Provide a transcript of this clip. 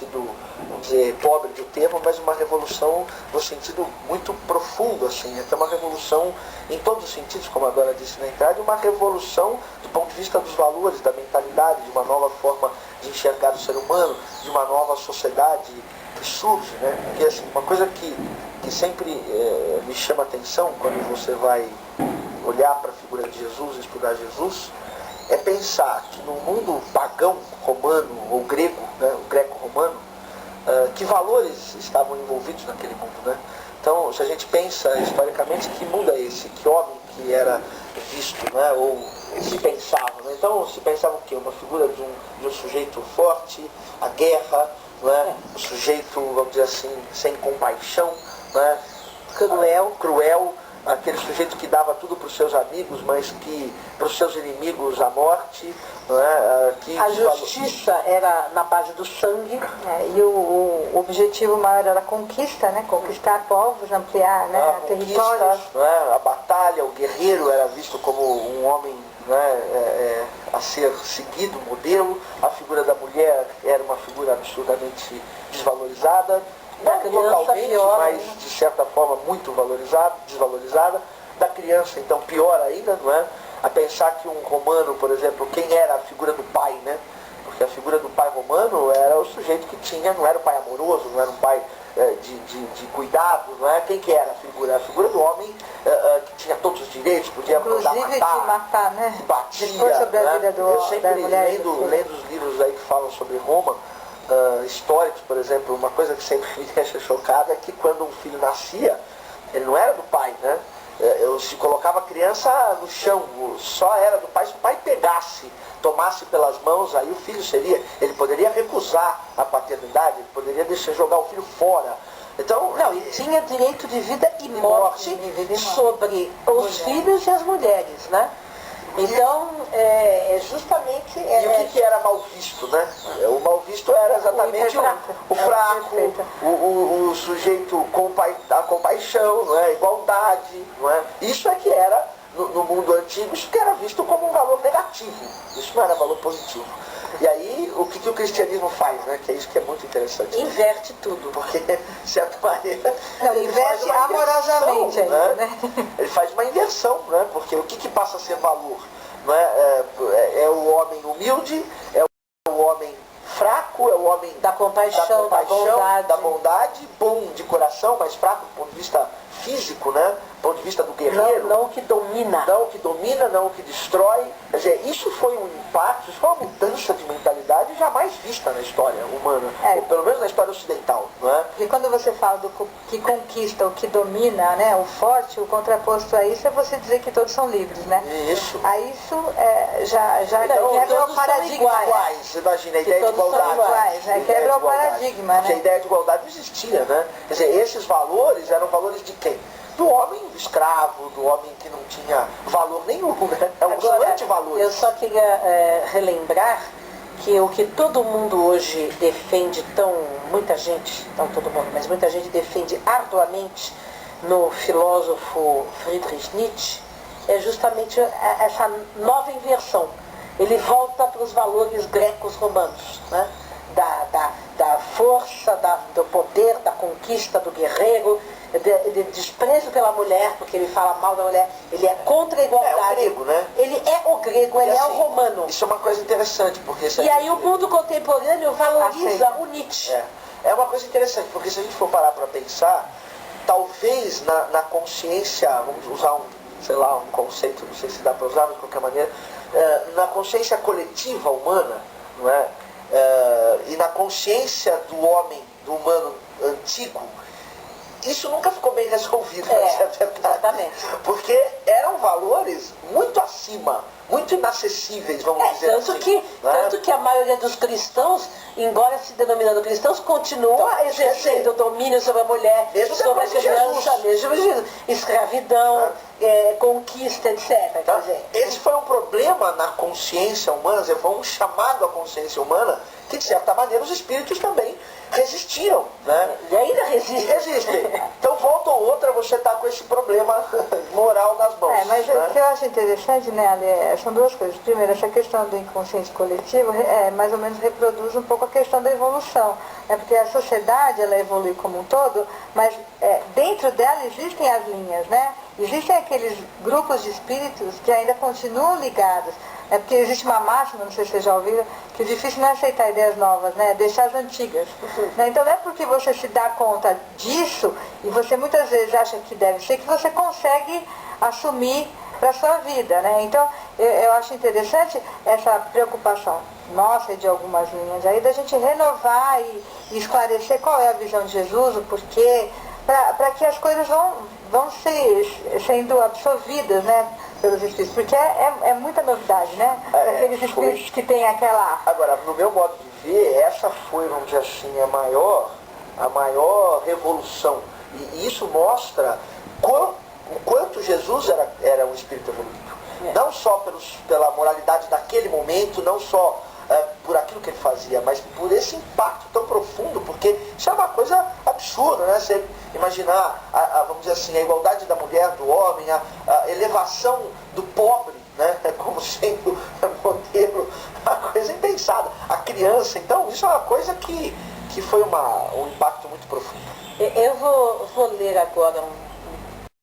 sentido, vamos dizer, pobre do termo, mas uma revolução no sentido muito profundo, assim, até uma revolução em todos os sentidos, como a Dora disse na entrada, uma revolução do ponto de vista dos valores, da mentalidade, de uma nova forma de enxergar o ser humano, de uma nova sociedade que surge, né? Porque assim, uma coisa que sempre me chama a atenção quando você vai olhar para a figura de Jesus, estudar Jesus, é pensar que no mundo pagão romano ou grego, né, o greco-romano, que valores estavam envolvidos naquele mundo, né? Então, se a gente pensa historicamente, que mundo é esse? Que homem que era visto, né, ou se pensava, né? Então, se pensava o quê? Uma figura de um sujeito forte, a guerra, né? Um sujeito, vamos dizer assim, sem compaixão, né? Cruel, aquele sujeito que dava tudo para os seus amigos, mas que para os seus inimigos a morte, não é? A justiça era na base do sangue, né? E o objetivo maior era a conquista, né? Conquistar povos, ampliar, né? Territórios. Não é? A batalha, o guerreiro era visto como um homem, não é? A ser seguido, modelo. A figura da mulher era uma figura absurdamente desvalorizada. Não totalmente, mas de certa forma muito desvalorizada. Da criança, então, pior ainda, não é? A pensar que um romano, por exemplo, quem era a figura do pai, né? Porque a figura do pai romano era o sujeito que tinha, não era um pai amoroso, não era um pai de cuidado, não é? Quem que era a figura? A figura do homem que tinha todos os direitos, podia mandar matar, né? Que batia, depois sobre a vida eu sempre mulher lendo os livros aí que falam sobre Roma, históricos, por exemplo, uma coisa que sempre me deixa chocada é que quando um filho nascia, ele não era do pai, né? Se colocava a criança no chão, só era do pai se o pai pegasse, tomasse pelas mãos, aí o filho ele poderia recusar a paternidade, ele poderia jogar o filho fora. Então, não, e tinha direito de vida e morte sobre os filhos e as mulheres, né? Então, justamente... E o que era mal visto, né? O mal visto era exatamente o fraco, o sujeito com a compaixão, não é? A igualdade, não é? Isso é que era, no mundo antigo, isso que era visto como um valor negativo. Isso não era valor positivo. E aí, o que o cristianismo faz, né? Que é isso que é muito interessante. Inverte tudo. Porque, de certa maneira... Não, inverte amorosamente ainda, né? Ele faz uma inversão, né? Porque o que passa a ser valor? Não é? É o homem humilde, é o homem fraco, é o homem da compaixão, da bondade, bom de coração, mas fraco do ponto de vista físico, né? Do ponto de vista do guerreiro. Não o que domina. Não o que domina, não o que destrói. Quer dizer, isso foi um impacto, isso foi uma mudança de mentalidade jamais vista na história humana, ou pelo menos na história ocidental, não é? Porque quando você fala do que conquista, o que domina, né, o forte, o contraposto a isso é você dizer que todos são livres, né? Isso. Aí isso já então, quebra o paradigma. Iguais. Imagina, a ideia de igualdade. Iguais, né? Quebra o paradigma, né? Porque a ideia de igualdade não existia, né? Quer dizer, esses valores eram valores de quem? Do homem escravo, do homem que não tinha valor nenhum, né? São antivalores. Eu só queria relembrar que o que todo mundo hoje defende, muita gente, não todo mundo, mas muita gente defende arduamente no filósofo Friedrich Nietzsche, é justamente essa nova inversão. Ele volta para os valores grecos romanos, né? Da força, do poder, da conquista do guerreiro, de desprezo pela mulher, porque ele fala mal da mulher, ele é contra a igualdade. É o grego, né? Ele é o grego, ele é o romano. Isso é uma coisa interessante, porque... E aí o mundo contemporâneo valoriza o Nietzsche. É uma coisa interessante, porque se a gente for parar para pensar, talvez na consciência, vamos usar um conceito, não sei se dá para usar, mas de qualquer maneira, na consciência coletiva humana, não é? E na consciência do homem, do humano antigo, isso nunca ficou bem resolvido, exatamente. Porque eram valores muito acima, muito inacessíveis, vamos dizer tanto assim. Tanto que a maioria dos cristãos, embora se denominando cristãos, continua exercendo o domínio sobre a mulher, sobre a criança, mesmo escravidão, conquista, etc. Esse foi um problema na consciência humana, foi um chamado à consciência humana que de certa maneira os espíritos também resistiam, né? E ainda E resistem. Então, volta ou outra, você está com esse problema moral nas mãos. Mas né? o que eu acho interessante, né, Ale, são duas coisas. Primeiro, essa questão do inconsciente coletivo mais ou menos reproduz um pouco a questão da evolução. Porque a sociedade, ela evolui como um todo, mas dentro dela existem as linhas, né? Existem aqueles grupos de espíritos que ainda continuam ligados. Porque existe uma máxima, não sei se vocês já ouviram, que o difícil não é aceitar ideias novas, né? É deixar as antigas. Né? Então não é porque você se dá conta disso, e você muitas vezes acha que deve ser, que você consegue assumir para a sua vida, né? Então eu acho interessante essa preocupação nossa e de algumas linhas aí, da gente renovar e esclarecer qual é a visão de Jesus, o porquê, para que as coisas vão sendo absorvidas, né, pelos espíritos, porque é muita novidade, né? Aqueles espíritos que têm aquela... Agora, no meu modo de ver, essa foi, vamos dizer assim, a maior revolução. E isso mostra o quanto Jesus era um espírito evolutivo. Não só pela moralidade daquele momento, não só por aquilo que ele fazia, mas por esse impacto tão profundo, porque isso é uma coisa absurda, né? Você imaginar, vamos dizer assim, a igualdade da mulher, do homem, a elevação do pobre, né? Como sendo modelo, uma coisa impensada. A criança, então, isso é uma coisa que foi um impacto muito profundo. Eu vou ler agora um